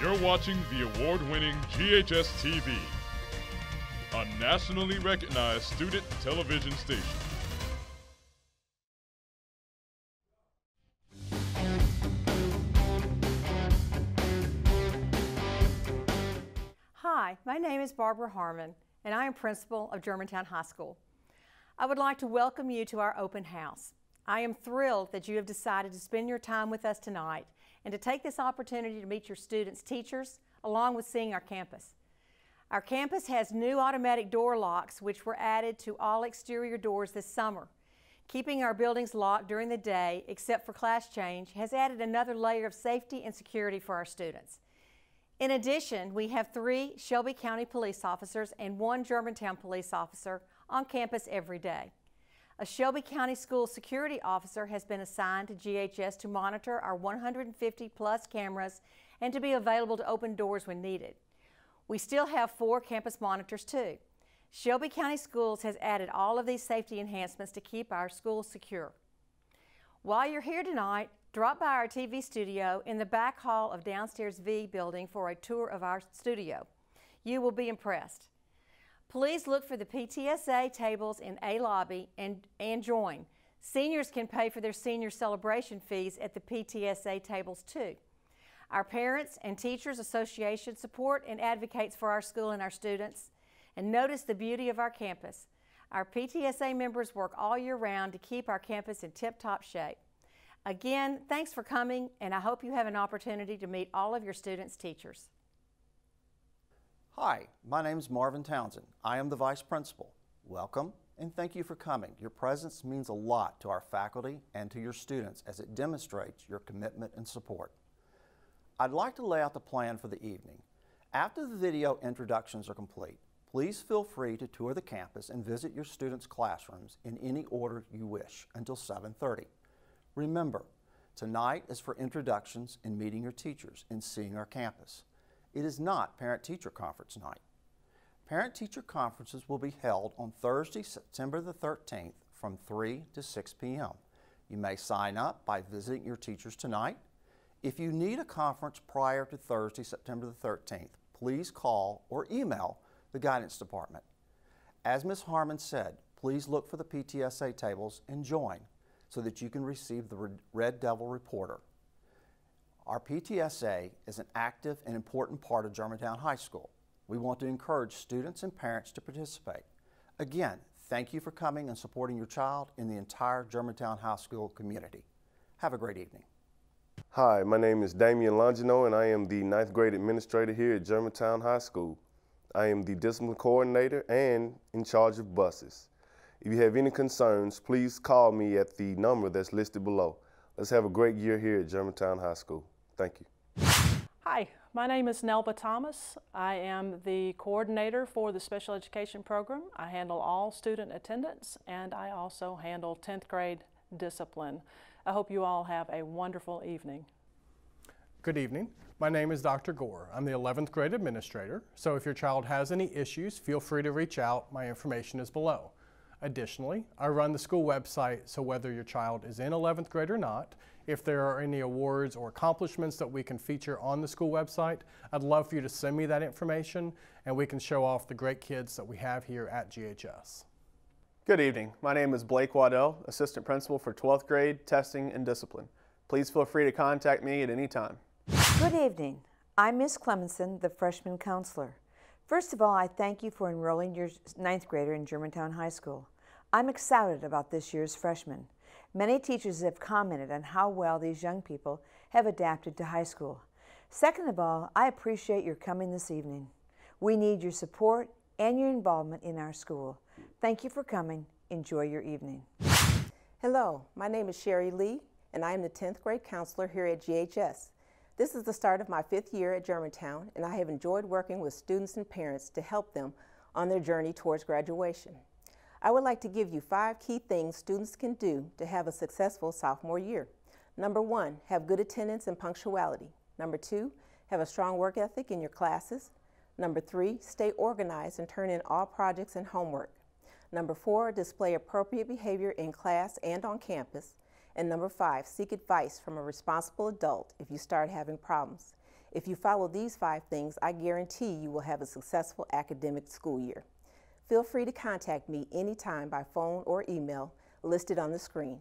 You're watching the award-winning GHS-TV, a nationally recognized student television station. Hi, my name is Barbara Harmon, and I am principal of Germantown High School. I would like to welcome you to our open house. I am thrilled that you have decided to spend your time with us tonight and to take this opportunity to meet your students' teachers, along with seeing our campus. Our campus has new automatic door locks which were added to all exterior doors this summer. Keeping our buildings locked during the day, except for class change, has added another layer of safety and security for our students. In addition, we have 3 Shelby County police officers and 1 Germantown police officer on campus every day. A Shelby County School Security Officer has been assigned to GHS to monitor our 150+ cameras and to be available to open doors when needed. We still have 4 campus monitors too. Shelby County Schools has added all of these safety enhancements to keep our schools secure. While you're here tonight, drop by our TV studio in the back hall of downstairs V building for a tour of our studio. You will be impressed. Please look for the PTSA tables in A lobby and join. Seniors can pay for their senior celebration fees at the PTSA tables too. Our Parents and Teachers Association support and advocates for our school and our students. And notice the beauty of our campus. Our PTSA members work all year round to keep our campus in tip-top shape. Again, thanks for coming, and I hope you have an opportunity to meet all of your students' teachers. Hi, my name is Marvin Townsend. I am the Vice Principal. Welcome and thank you for coming. Your presence means a lot to our faculty and to your students as it demonstrates your commitment and support. I'd like to lay out the plan for the evening. After the video introductions are complete, please feel free to tour the campus and visit your students' classrooms in any order you wish until 7:30. Remember, tonight is for introductions and meeting your teachers and seeing our campus. It is not Parent-Teacher Conference night. Parent-Teacher Conferences will be held on Thursday, September the 13th from 3 to 6 p.m. You may sign up by visiting your teachers tonight. If you need a conference prior to Thursday, September the 13th, please call or email the Guidance Department. As Ms. Harmon said, please look for the PTSA tables and join so that you can receive the Red Devil Reporter. Our PTSA is an active and important part of Germantown High School. We want to encourage students and parents to participate. Again, thank you for coming and supporting your child in the entire Germantown High School community. Have a great evening. Hi, my name is Damian Longino and I am the 9th grade administrator here at Germantown High School. I am the discipline coordinator and in charge of buses. If you have any concerns, please call me at the number that's listed below. Let's have a great year here at Germantown High School. Thank you. Hi, my name is Nelba Thomas. I am the coordinator for the special education program. I handle all student attendance and I also handle 10th grade discipline. I hope you all have a wonderful evening. Good evening. My name is Dr. Gore. I'm the 11th grade administrator, so if your child has any issues, feel free to reach out. My information is below. Additionally, I run the school website, so whether your child is in 11th grade or not, if there are any awards or accomplishments that we can feature on the school website, I'd love for you to send me that information and we can show off the great kids that we have here at GHS. Good evening. My name is Blake Waddell, Assistant Principal for 12th grade Testing and Discipline. Please feel free to contact me at any time. Good evening. I'm Miss Clemenson, the Freshman Counselor. First of all, I thank you for enrolling your 9th grader in Germantown High School. I'm excited about this year's freshmen. Many teachers have commented on how well these young people have adapted to high school. Second of all, I appreciate your coming this evening. We need your support and your involvement in our school. Thank you for coming. Enjoy your evening. Hello, my name is Sherry Lee, and I am the 10th grade counselor here at GHS. This is the start of my 5th year at Germantown, and I have enjoyed working with students and parents to help them on their journey towards graduation. I would like to give you 5 key things students can do to have a successful sophomore year. Number 1, have good attendance and punctuality. Number 2, have a strong work ethic in your classes. Number 3, stay organized and turn in all projects and homework. Number 4, display appropriate behavior in class and on campus. And number 5, seek advice from a responsible adult if you start having problems. If you follow these 5 things, I guarantee you will have a successful academic school year. Feel free to contact me anytime by phone or email listed on the screen.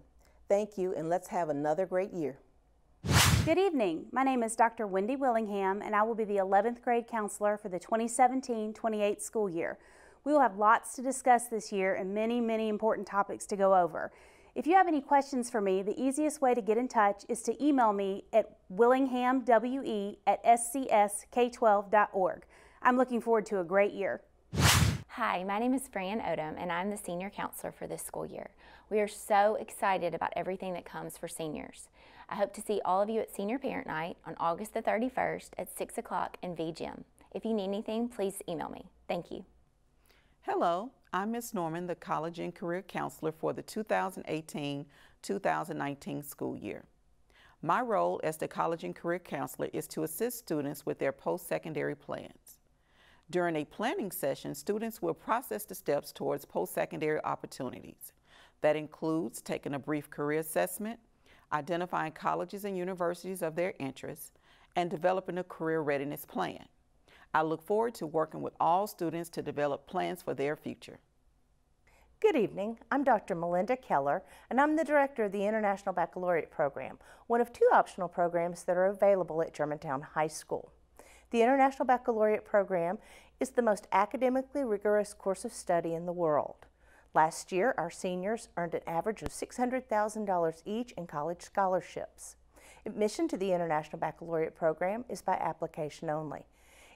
Thank you, and let's have another great year. Good evening. My name is Dr. Wendy Willingham, and I will be the 11th grade counselor for the 2017-28 school year. We will have lots to discuss this year and many, many important topics to go over. If you have any questions for me, the easiest way to get in touch is to email me at willinghamwe@scsk12.org. I'm looking forward to a great year. Hi, my name is Fran Odom, and I'm the senior counselor for this school year. We are so excited about everything that comes for seniors. I hope to see all of you at Senior Parent Night on August the 31st at 6 o'clock in V Gym. If you need anything, please email me. Thank you. Hello, I'm Ms. Norman, the College and Career Counselor for the 2018-2019 school year. My role as the College and Career Counselor is to assist students with their post-secondary plans. During a planning session, students will process the steps towards post-secondary opportunities. That includes taking a brief career assessment, identifying colleges and universities of their interest, and developing a career readiness plan. I look forward to working with all students to develop plans for their future. Good evening. I'm Dr. Melinda Keller, and I'm the director of the International Baccalaureate Program, one of 2 optional programs that are available at Germantown High School. The International Baccalaureate Program is the most academically rigorous course of study in the world. Last year, our seniors earned an average of $600,000 each in college scholarships. Admission to the International Baccalaureate Program is by application only.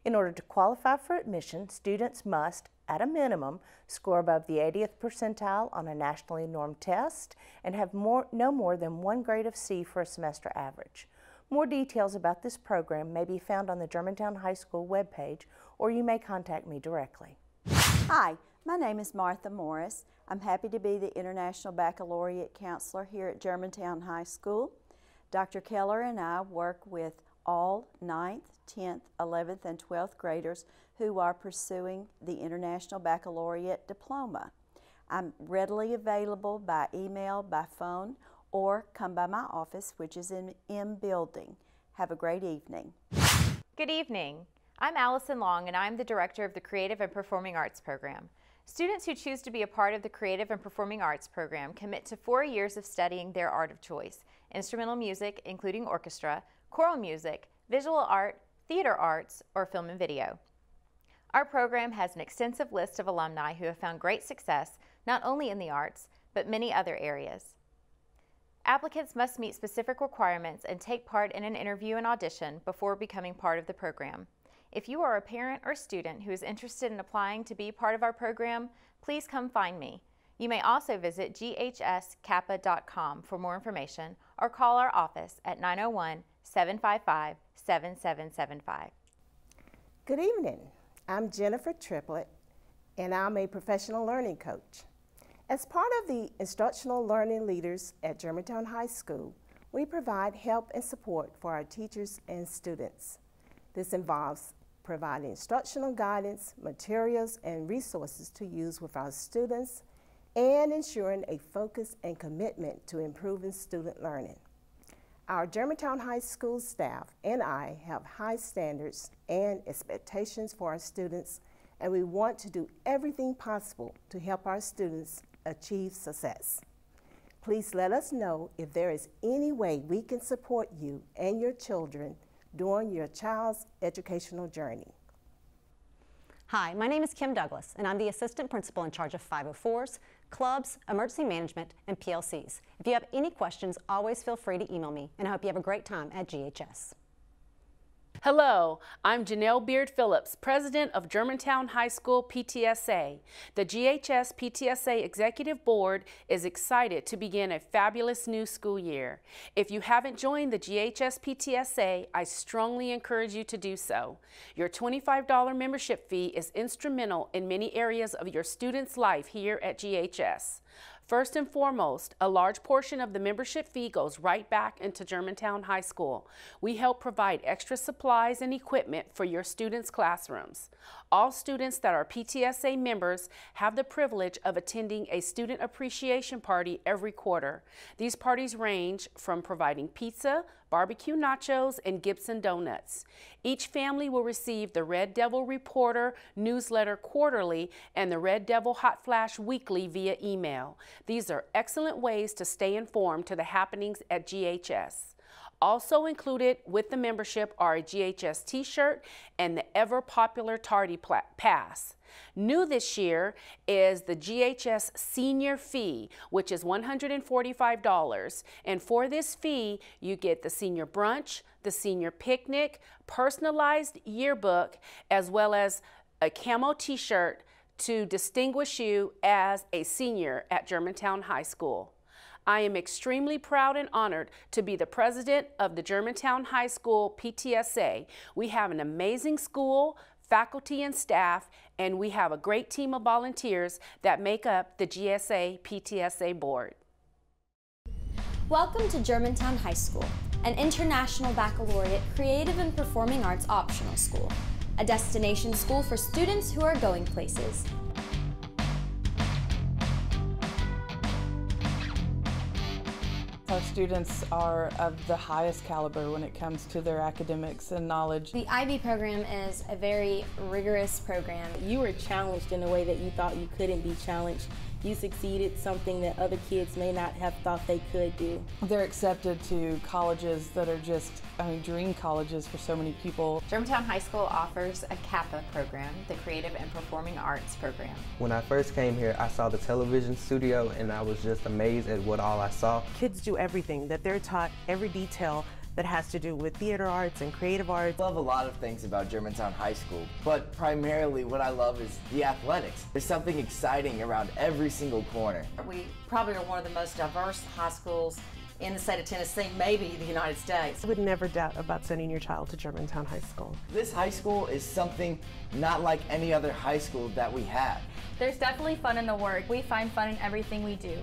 In order to qualify for admission, students must, at a minimum, score above the 80th percentile on a nationally normed test and have no more than 1 grade of C for a semester average. More details about this program may be found on the Germantown High School webpage, or you may contact me directly. Hi, my name is Martha Morris. I'm happy to be the International Baccalaureate Counselor here at Germantown High School. Dr. Keller and I work with all 9th, 10th, 11th, and 12th graders who are pursuing the International Baccalaureate Diploma. I'm readily available by email, by phone, or come by my office, which is in M Building. Have a great evening. Good evening. I'm Allison Long, and I'm the Director of the Creative and Performing Arts Program. Students who choose to be a part of the Creative and Performing Arts Program commit to 4 years of studying their art of choice: instrumental music, including orchestra, choral music, visual art, theater arts, or film and video. Our program has an extensive list of alumni who have found great success not only in the arts, but many other areas. Applicants must meet specific requirements and take part in an interview and audition before becoming part of the program. If you are a parent or student who is interested in applying to be part of our program, please come find me. You may also visit GHS-Kappa.com for more information or call our office at 901-755-7775. Good evening. I'm Jennifer Triplett, and I'm a professional learning coach. As part of the Instructional Learning Leaders at Germantown High School, we provide help and support for our teachers and students. This involves providing instructional guidance, materials, and resources to use with our students, and ensuring a focus and commitment to improving student learning. Our Germantown High School staff and I have high standards and expectations for our students, and we want to do everything possible to help our students achieve success. Please let us know if there is any way we can support you and your children during your child's educational journey. Hi, my name is Kim Douglas, and I'm the Assistant Principal in charge of 504s, clubs, emergency management, and PLCs. If you have any questions, always feel free to email me, and I hope you have a great time at GHS. Hello, I'm Janelle Beard-Phillips, President of Germantown High School PTSA. The GHS PTSA Executive Board is excited to begin a fabulous new school year. If you haven't joined the GHS PTSA, I strongly encourage you to do so. Your $25 membership fee is instrumental in many areas of your student's life here at GHS. First and foremost, a large portion of the membership fee goes right back into Germantown High School. We help provide extra supplies and equipment for your students' classrooms. All students that are PTSA members have the privilege of attending a student appreciation party every quarter. These parties range from providing pizza, barbecue nachos, and Gibson donuts. Each family will receive the Red Devil Reporter newsletter quarterly and the Red Devil Hot Flash weekly via email. These are excellent ways to stay informed to the happenings at GHS. Also included with the membership are a GHS t-shirt and the ever-popular Tardy Pass. New this year is the GHS Senior Fee, which is $145. And for this fee, you get the senior brunch, the senior picnic, personalized yearbook, as well as a camo t-shirt to distinguish you as a senior at Germantown High School. I am extremely proud and honored to be the president of the Germantown High School PTSA. We have an amazing school, faculty and staff, and we have a great team of volunteers that make up the GSA PTSA board. Welcome to Germantown High School, an international baccalaureate creative and performing arts optional school, a destination school for students who are going places. Our students are of the highest caliber when it comes to their academics and knowledge. The IB program is a very rigorous program. You were challenged in a way that you thought you couldn't be challenged. You succeeded, something that other kids may not have thought they could do. They're accepted to colleges that are just, dream colleges for so many people. Germantown High School offers a CAPA program, the Creative and Performing Arts program. When I first came here, I saw the television studio and I was just amazed at what all I saw. Kids do everything, that they're taught every detail that has to do with theater arts and creative arts. I love a lot of things about Germantown High School, but primarily what I love is the athletics. There's something exciting around every single corner. We probably are one of the most diverse high schools in the state of Tennessee, maybe the United States. I would never doubt about sending your child to Germantown High School. This high school is something not like any other high school that we have. There's definitely fun in the work. We find fun in everything we do.